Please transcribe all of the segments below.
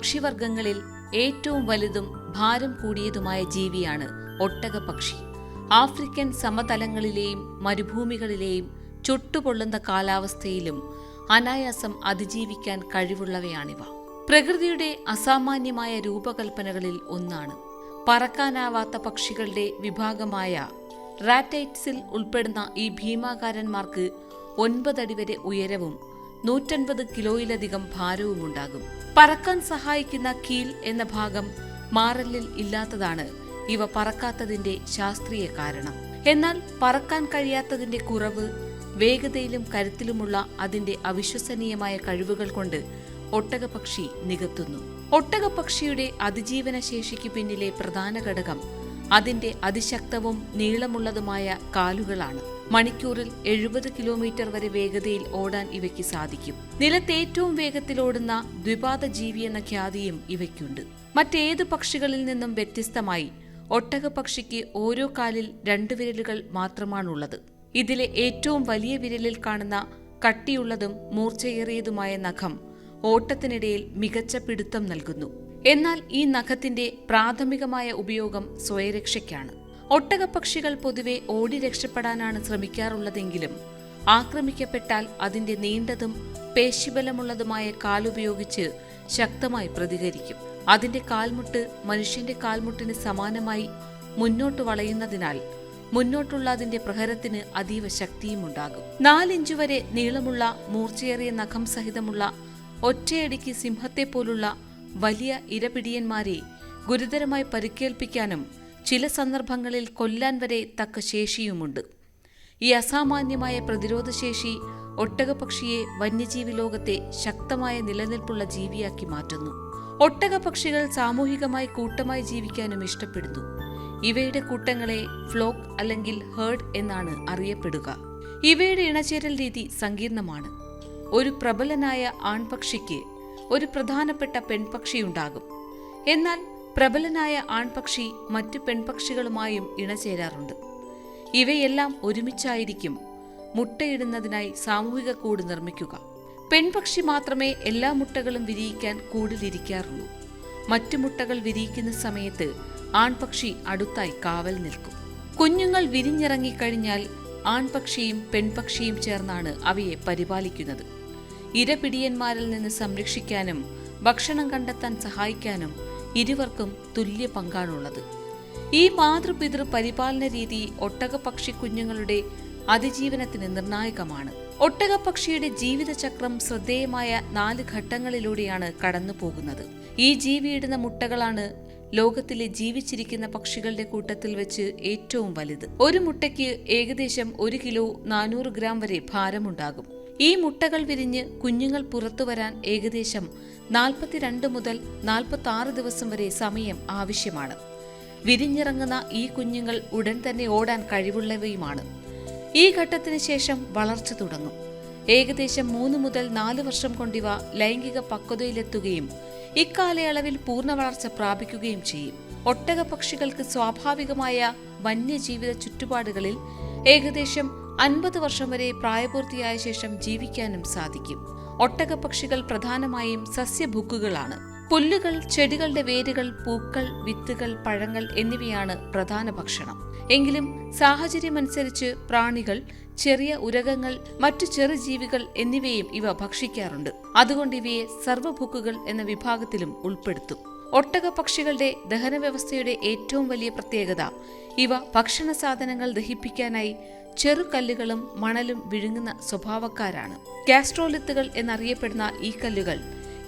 പക്ഷിവർഗങ്ങളിൽ ഏറ്റവും വലുതും ഭാരം കൂടിയതുമായ ജീവിയാണ് ഒട്ടകപ്പക്ഷി. ആഫ്രിക്കൻ സമതലങ്ങളിലെയും മരുഭൂമികളിലെയും ചുട്ടുപൊള്ളുന്ന കാലാവസ്ഥയിലും അനായാസം അതിജീവിക്കാൻ കഴിവുള്ളവയാണിവ. പ്രകൃതിയുടെ അസാമാന്യമായ രൂപകൽപ്പനകളിൽ ഒന്നാണ്. പറക്കാനാവാത്ത പക്ഷികളുടെ വിഭാഗമായ റാറ്റൈറ്റ്സിൽ ഉൾപ്പെടുന്ന ഈ ഭീമാകാരന്മാർക്ക് 9 അടി വരെ ഉയരവും 150 കിലോയിലധികം ഭാരവുമുണ്ടാകും. പറക്കാൻ സഹായിക്കുന്ന കീൽ എന്ന ഭാഗം മാറലിൽ ഇല്ലാത്തതാണ് ഇവ പറക്കാത്തതിന്റെ ശാസ്ത്രീയ കാരണം. എന്നാൽ പറക്കാൻ കഴിയാത്തതിന്റെ കുറവ് വേഗതയിലും കരുത്തിലുമുള്ള അതിന്റെ അവിശ്വസനീയമായ കഴിവുകൾ കൊണ്ട് ഒട്ടകപ്പക്ഷി നികത്തുന്നു. ഒട്ടകപ്പക്ഷിയുടെ അതിജീവന ശേഷിക്ക് പിന്നിലെ പ്രധാന ഘടകം അതിന്റെ അതിശക്തവും നീളമുള്ളതുമായ കാലുകളാണ്. മണിക്കൂറിൽ 70 കിലോമീറ്റർ വരെ വേഗതയിൽ ഓടാൻ ഇവയ്ക്ക് സാധിക്കും. നിലത്ത് ഏറ്റവും വേഗത്തിൽ ഓടുന്ന ദ്വിപാദ ജീവി എന്ന ഖ്യാതിയും ഇവയ്ക്കുണ്ട്. മറ്റേതു പക്ഷികളിൽ നിന്നും വ്യത്യസ്തമായി ഒട്ടകപ്പക്ഷിക്ക് ഓരോ കാലിൽ 2 വിരലുകൾ മാത്രമാണുള്ളത്. ഇതിലെ ഏറ്റവും വലിയ വിരലിൽ കാണുന്ന കട്ടിയുള്ളതും മൂർച്ചയേറിയതുമായ നഖം ഓട്ടത്തിനിടയിൽ മികച്ച പിടുത്തം നൽകുന്നു. എന്നാൽ ഈ നഖത്തിന്റെ പ്രാഥമികമായ ഉപയോഗം സ്വയരക്ഷയ്ക്കാണ്. ഒട്ടകപ്പക്ഷികൾ പൊതുവെ ഓടി രക്ഷപ്പെടാനാണ് ശ്രമിക്കാറുള്ളതെങ്കിലും ആക്രമിക്കപ്പെട്ടാൽ അതിന്റെ നീണ്ടതും പേശിബലമുള്ളതുമായ കാലുപയോഗിച്ച് ശക്തമായി പ്രതികരിക്കും. അതിന്റെ കാൽമുട്ട് മനുഷ്യന്റെ കാൽമുട്ടിന് സമാനമായി മുന്നോട്ട് വളയുന്നതിനാൽ മുന്നോട്ടുള്ള അതിന്റെ പ്രഹരത്തിന് അതീവ ശക്തിയുമുണ്ടാകും. 4 ഇഞ്ച് വരെ നീളമുള്ള മൂർച്ചയേറിയ നഖം സഹിതമുള്ള ഒറ്റയടിക്ക് സിംഹത്തെപ്പോലുള്ള വലിയ ഇരപിടിയന്മാരെ ഗുരുതരമായി പരിക്കേൽപ്പിക്കാനും ചില സന്ദർഭങ്ങളിൽ കൊല്ലാൻ വരെ തക്ക ശേഷിയുമുണ്ട്. ഈ അസാമാന്യമായ പ്രതിരോധശേഷി ഒട്ടകപ്പക്ഷിയെ വന്യജീവി ലോകത്തെ ശക്തമായ നിലനിൽപ്പുള്ള ജീവിയാക്കി മാറ്റുന്നു. ഒട്ടകപ്പക്ഷികൾ സാമൂഹികമായി കൂട്ടമായി ജീവിക്കാനും ഇഷ്ടപ്പെടുന്നു. ഇവയുടെ കൂട്ടങ്ങളെ ഫ്ലോക്ക് അല്ലെങ്കിൽ ഹേർഡ് എന്നാണ് അറിയപ്പെടുക. ഇവയുടെ ഇണചേരൽ രീതി സങ്കീർണമാണ്. ഒരു പ്രബലനായ ആൺപക്ഷിക്ക് ഒരു പ്രധാനപ്പെട്ട പെൺപക്ഷിയുണ്ടാകും. എന്നാൽ പ്രബലനായ ആൺപക്ഷി മറ്റു പെൺപക്ഷികളുമായും ഇണചേരാറുണ്ട്. ഇവയെല്ലാം ഒരുമിച്ചായിരിക്കും മുട്ടയിടുന്നതിനായി സാമൂഹിക കൂട് നിർമ്മിക്കുക. പെൺപക്ഷി മാത്രമേ എല്ലാ മുട്ടകളും വിരിയിക്കാൻ കൂടിലിരിക്കാറുള്ളൂ. മറ്റു മുട്ടകൾ വിരിയിക്കുന്ന സമയത്ത് ആൺപക്ഷി അടുത്തായി കാവൽ നിൽക്കും. കുഞ്ഞുങ്ങൾ വിരിഞ്ഞിറങ്ങിക്കഴിഞ്ഞാൽ ആൺപക്ഷിയും പെൺപക്ഷിയും ചേർന്നാണ് അവയെ പരിപാലിക്കുന്നത്. ഇരപിടിയന്മാരിൽ നിന്ന് സംരക്ഷിക്കാനും ഭക്ഷണം കണ്ടെത്താൻ സഹായിക്കാനും ഇരുവർക്കും തുല്യ പങ്കാണുള്ളത്. ഈ മാതൃപിതൃ പരിപാലന രീതി ഒട്ടകപ്പക്ഷി കുഞ്ഞുങ്ങളുടെ അതിജീവനത്തിന് നിർണായകമാണ്. ഒട്ടകപ്പക്ഷിയുടെ ജീവിതചക്രം ശ്രദ്ധേയമായ 4 ഘട്ടങ്ങളിലൂടെയാണ് കടന്നു പോകുന്നത്. ഈ ജീവിയിടുന്ന മുട്ടകളാണ് ലോകത്തിലെ ജീവിച്ചിരിക്കുന്ന പക്ഷികളുടെ കൂട്ടത്തിൽ വെച്ച് ഏറ്റവും വലുത്. ഒരു മുട്ടയ്ക്ക് ഏകദേശം 1 കിലോ 400 ഗ്രാം വരെ ഭാരമുണ്ടാകും. ഈ മുട്ടകൾ വിരിഞ്ഞ് കുഞ്ഞുങ്ങൾ പുറത്തുവരാൻ ഏകദേശം 42 മുതൽ 46 ദിവസം വരെ സമയം ആവശ്യമാണ്. വിരിഞ്ഞിറങ്ങുന്ന ഈ കുഞ്ഞുങ്ങൾ ഉടൻ തന്നെ ഓടാൻ കഴിവുള്ളവയുമാണ്. ഈ ഘട്ടത്തിന് ശേഷം വളർച്ച തുടങ്ങും. ഏകദേശം 3 മുതൽ 4 വർഷം കൊണ്ടിവ ലൈംഗിക പക്വതയിലെത്തുകയും ഇക്കാലയളവിൽ പൂർണ്ണ വളർച്ച പ്രാപിക്കുകയും ചെയ്യും. ഒട്ടകപ്പക്ഷികൾക്ക് സ്വാഭാവികമായ വന്യജീവിത ചുറ്റുപാടുകളിൽ ഏകദേശം 50 വർഷം വരെ പ്രായപൂർത്തിയായ ശേഷം ജീവിക്കാനും സാധിക്കും. ഒട്ടകപ്പക്ഷികൾ പ്രധാനമായും സസ്യഭുക്കുകളാണ്. പുല്ലുകൾ, ചെടികളുടെ വേരുകൾ, പൂക്കൾ, വിത്തുകൾ, പഴങ്ങൾ എന്നിവയാണ് പ്രധാന ഭക്ഷണം. എങ്കിലും സാഹചര്യമനുസരിച്ച് പ്രാണികൾ, ചെറിയ ഉരകങ്ങൾ, മറ്റു ചെറുജീവികൾ എന്നിവയും ഇവ ഭക്ഷിക്കാറുണ്ട്. അതുകൊണ്ട് ഇവയെ സർവ്വഭുക്കുകൾ എന്ന വിഭാഗത്തിലും ഉൾപ്പെടുത്തും. ഒട്ടകപ്പക്ഷികളുടെ ദഹനവ്യവസ്ഥയുടെ ഏറ്റവും വലിയ പ്രത്യേകത ഇവ ഭക്ഷണ സാധനങ്ങൾ ദഹിപ്പിക്കാനായി ചെറുകല്ലുകളും മണലും വിഴുങ്ങുന്ന സ്വഭാവക്കാരാണ്. ഗാസ്ട്രോലിത്തുകൾ എന്നറിയപ്പെടുന്ന ഈ കല്ലുകൾ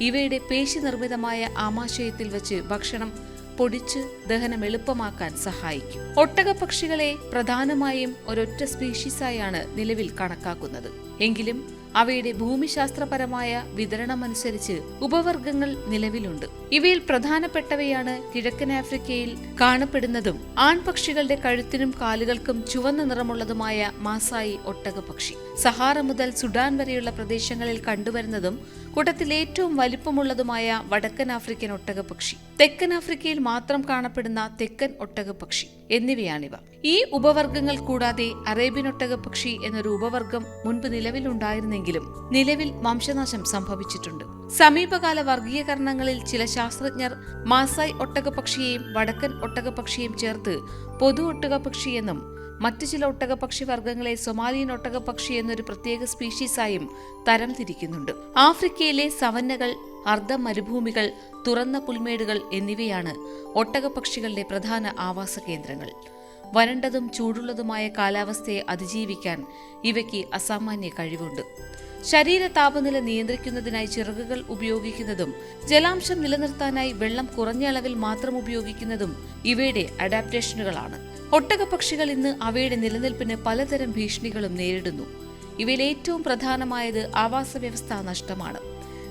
ഇവയുടെ പേശി നിർമ്മിതമായ ആമാശയത്തിൽ വെച്ച് ഭക്ഷണം പൊടിച്ച് ദഹനം എളുപ്പമാക്കാൻ സഹായിക്കും. ഒട്ടകപ്പക്ഷികളെ പ്രധാനമായും ഒരൊറ്റ സ്പീഷീസായാണ് നിലവിൽ കണക്കാക്കുന്നത്. എങ്കിലും അവയുടെ ഭൂമിശാസ്ത്രപരമായ വിതരണമനുസരിച്ച് ഉപവർഗങ്ങൾ നിലവിലുണ്ട്. ഇവയിൽ പ്രധാനപ്പെട്ടവയാണ് കിഴക്കൻ ആഫ്രിക്കയിൽ കാണപ്പെടുന്നതും ആൺപക്ഷികളുടെ കഴുത്തിനും കാലുകൾക്കും ചുവന്ന നിറമുള്ളതുമായ മാസായി ഒട്ടകപ്പക്ഷി. സഹാറ മുതൽ സുഡാൻ വരെയുള്ള പ്രദേശങ്ങളിൽ കണ്ടുവരുന്നതും കൂട്ടത്തിൽ ഏറ്റവും വലിപ്പമുള്ളതുമായ വടക്കൻ ആഫ്രിക്കൻ ഒട്ടകപ്പക്ഷി, തെക്കൻ ആഫ്രിക്കയിൽ മാത്രം കാണപ്പെടുന്ന തെക്കൻ ഒട്ടകപ്പക്ഷി എന്നിവയാണിവ. ഈ ഉപവർഗങ്ങൾ കൂടാതെ അറേബ്യൻ ഒട്ടകപ്പക്ഷി എന്നൊരു ഉപവർഗം മുൻപ് നിലവിലുണ്ടായിരുന്നെങ്കിൽ കുറവാണെങ്കിലും നിലവിൽ വംശനാശം സംഭവിച്ചിട്ടുണ്ട്. സമീപകാല വർഗീയകരണങ്ങളിൽ ചില ശാസ്ത്രജ്ഞർ മാസായ് ഒട്ടകപക്ഷിയെയും വടക്കൻ ഒട്ടകപക്ഷിയെയും ചേർത്ത് പൊതു ഒട്ടകപക്ഷിയെന്നും മറ്റു ചില ഒട്ടകപക്ഷി വർഗ്ഗങ്ങളെ സൊമാലിയൻ ഒട്ടകപക്ഷി എന്നൊരു പ്രത്യേക സ്പീഷീസായും തരംതിരിക്കുന്നുണ്ട്. ആഫ്രിക്കയിലെ സവന്നകൾ, അർദ്ധ മരുഭൂമികൾ, തുറന്ന പുൽമേടുകൾ എന്നിവയാണ് ഒട്ടകപക്ഷികളുടെ പ്രധാന ആവാസ കേന്ദ്രങ്ങൾ. വരണ്ടതും ചൂടുള്ളതുമായ കാലാവസ്ഥയെ അതിജീവിക്കാൻ ഇവയ്ക്ക് അസാമാന്യ കഴിവുണ്ട്. ശരീര താപനില നിയന്ത്രിക്കുന്നതിനായി ചിറകുകൾ ഉപയോഗിക്കുന്നതും ജലാംശം നിലനിർത്താനായി വെള്ളം കുറഞ്ഞ അളവിൽ മാത്രം ഉപയോഗിക്കുന്നതും ഇവയുടെ അഡാപ്റ്റേഷനുകളാണ്. ഒട്ടകപക്ഷികൾ ഇന്ന് അവയുടെ നിലനിൽപ്പിന് പലതരം ഭീഷണികളും നേരിടുന്നു. ഇവയിൽ ഏറ്റവും പ്രധാനമായത് ആവാസ വ്യവസ്ഥാ നഷ്ടമാണ്.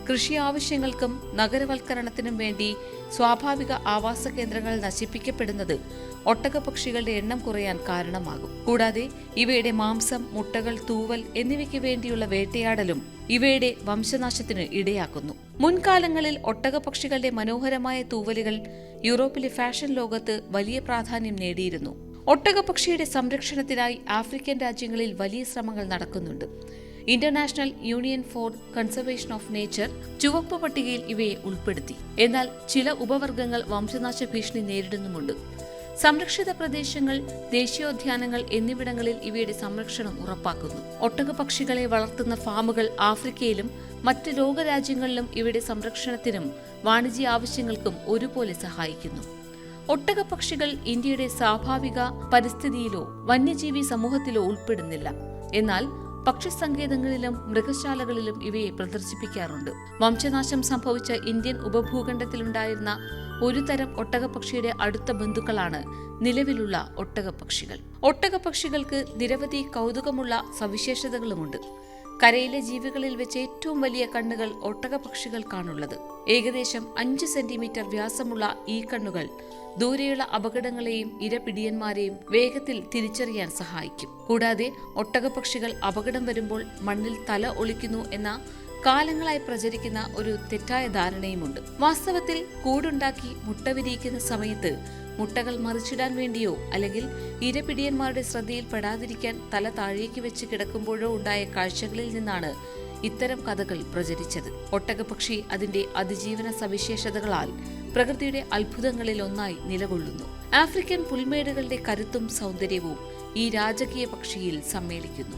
കൃഷി ആവശ്യങ്ങൾക്കും നഗരവൽക്കരണത്തിനും വേണ്ടി സ്വാഭാവിക ആവാസ കേന്ദ്രങ്ങൾ നശിപ്പിക്കപ്പെടുന്നത് ഒട്ടകപക്ഷികളുടെ എണ്ണം കുറയാൻ കാരണമാകും. കൂടാതെ ഇവയുടെ മാംസം, മുട്ടകൾ, തൂവൽ എന്നിവയ്ക്ക് വേണ്ടിയുള്ള വേട്ടയാടലും ഇവയുടെ വംശനാശത്തിന് ഇടയാക്കുന്നു. മുൻകാലങ്ങളിൽ ഒട്ടകപക്ഷികളുടെ മനോഹരമായ തൂവലുകൾ യൂറോപ്പിലെ ഫാഷൻ ലോകത്ത് വലിയ പ്രാധാന്യം നേടിയിരുന്നു. ഒട്ടകപക്ഷിയുടെ സംരക്ഷണത്തിനായി ആഫ്രിക്കൻ രാജ്യങ്ങളിൽ വലിയ ശ്രമങ്ങൾ നടക്കുന്നുണ്ട്. International union for conservation of nature ചുവപ്പ് പട്ടികയിൽ ഇവയെ ഉൾപ്പെടുത്തി. എന്നാൽ ചില ഉപവർഗങ്ങൾ വംശനാശ ഭീഷണി നേരിടുന്നുമുണ്ട്. സംരക്ഷിത പ്രദേശങ്ങൾ, ദേശീയോദ്യാനങ്ങൾ എന്നിവിടങ്ങളിൽ ഇവയുടെ സംരക്ഷണം ഉറപ്പാക്കുന്നു. ഒട്ടകപക്ഷികളെ വളർത്തുന്ന ഫാമുകൾ ആഫ്രിക്കയിലും മറ്റ് ലോകരാജ്യങ്ങളിലും ഇവയുടെ സംരക്ഷണത്തിനും വാണിജ്യ ആവശ്യങ്ങൾക്കും ഒരുപോലെ സഹായിക്കുന്നു. ഒട്ടകപക്ഷികൾ ഇന്ത്യയുടെ സ്വാഭാവിക പരിസ്ഥിതിയിലോ വന്യജീവി സമൂഹത്തിലോ ഉൾപ്പെടുന്നില്ല. എന്നാൽ പക്ഷിസങ്കേതങ്ങളിലും മൃഗശാലകളിലും ഇവയെ പ്രദർശിപ്പിക്കാറുണ്ട്. വംശനാശം സംഭവിച്ച ഇന്ത്യൻ ഉപഭൂഖണ്ഡത്തിലുണ്ടായിരുന്ന ഒരു തരം ഒട്ടകപക്ഷിയുടെ അടുത്ത ബന്ധുക്കളാണ് നിലവിലുള്ള ഒട്ടകപക്ഷികൾ. ഒട്ടകപക്ഷികൾക്ക് നിരവധി കൗതുകമുള്ള സവിശേഷതകളുമുണ്ട്. കരയിലെ ജീവികളിൽ വെച്ച് ഏറ്റവും വലിയ കണ്ണുകൾ ഒട്ടകപക്ഷികൾക്കാണുള്ളത്. ഏകദേശം 5 സെന്റിമീറ്റർ വ്യാസമുള്ള ഈ കണ്ണുകൾ ദൂരെയുള്ള അപകടങ്ങളെയും ഇരപിടിയന്മാരെയും വേഗത്തിൽ തിരിച്ചറിയാൻ സഹായിക്കും. കൂടാതെ ഒട്ടകപക്ഷികൾ അപകടം വരുമ്പോൾ മണ്ണിൽ തല ഒളിക്കുന്നു എന്ന കാലങ്ങളായി പ്രചരിക്കുന്ന ഒരു തെറ്റായ ധാരണയുമുണ്ട്. വാസ്തവത്തിൽ കൂടുണ്ടാക്കി മുട്ട വിരിയിക്കുന്ന സമയത്ത് മുട്ടകൾ മറിച്ചിടാൻ വേണ്ടിയോ അല്ലെങ്കിൽ ഇരപിടിയന്മാരുടെ ശ്രദ്ധയിൽപ്പെടാതിരിക്കാൻ തല താഴേക്ക് വെച്ച് കിടക്കുമ്പോഴോ ഉണ്ടായ കാഴ്ചകളിൽ നിന്നാണ് ഇത്തരം കഥകൾ പ്രചരിച്ചത്. ഒട്ടകപക്ഷി അതിന്റെ അതിജീവന സവിശേഷതകളാൽ പ്രകൃതിയുടെ അത്ഭുതങ്ങളിൽ ഒന്നായി നിലകൊള്ളുന്നു. ആഫ്രിക്കൻ പുൽമേടുകളുടെ കരുത്തും സൗന്ദര്യവും ഈ രാജകീയ പക്ഷിയിൽ സമ്മേളിക്കുന്നു.